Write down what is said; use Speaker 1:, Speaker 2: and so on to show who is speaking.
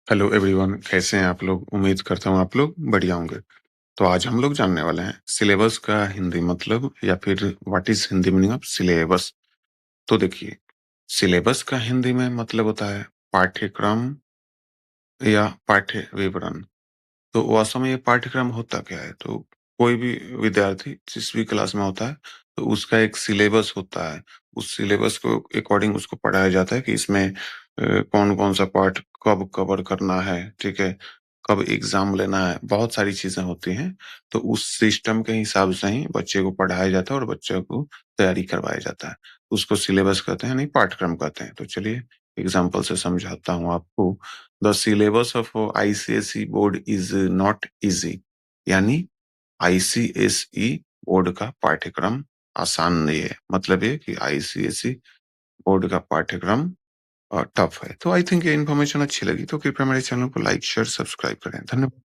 Speaker 1: Hello everyone, कैसे हैं आप लोग? उम्मीद करता हूँ आप लोग बढ़िया होंगे। तो आज हम लोग जानने वाले हैं सिलेबस का हिंदी मतलब या फिर what is Hindi meaning of syllabus. तो देखिए, सिलेबस का हिंदी में मतलब होता है पाठ्यक्रम या पाठ्य विवरण। तो वास्तव में ये पाठ्यक्रम होता क्या है? तो कोई भी विद्यार्थी जिस भी क्लास में होता है, तो उसका एक सिलेबस होता है। उस सिलेबस को अकॉर्डिंग उसको पढ़ाया जाता है कि इसमें कौन-कौन सा पार्ट कब कवर करना है, ठीक है? कब एग्ज़ाम लेना है, बहुत सारी चीज़ें होती हैं। तो उस सिस्टम के हिसाब से ही बच्चे को पढ़ाया जाता है और बच्चे को तैयारी करवाया जाता है। उसको सिलेबस कहते हैं, नहीं पाठ्यक्रम कहते हैं। तो चलिए एग्ज़ाम्पल से समझाता हूँ आपको। The syllabus of ICSE board is not easy, यानी आईसीएसई बोर्ड का पाठ्यक्रम आसान नहीं है। मतलब ये कि आईसीएसई बोर्ड का पाठ्यक्रम टफ है। तो आई थिंक ये इन्फॉर्मेशन अच्छी लगी तो कृपया मेरे चैनल को लाइक शेयर सब्सक्राइब करें। धन्यवाद।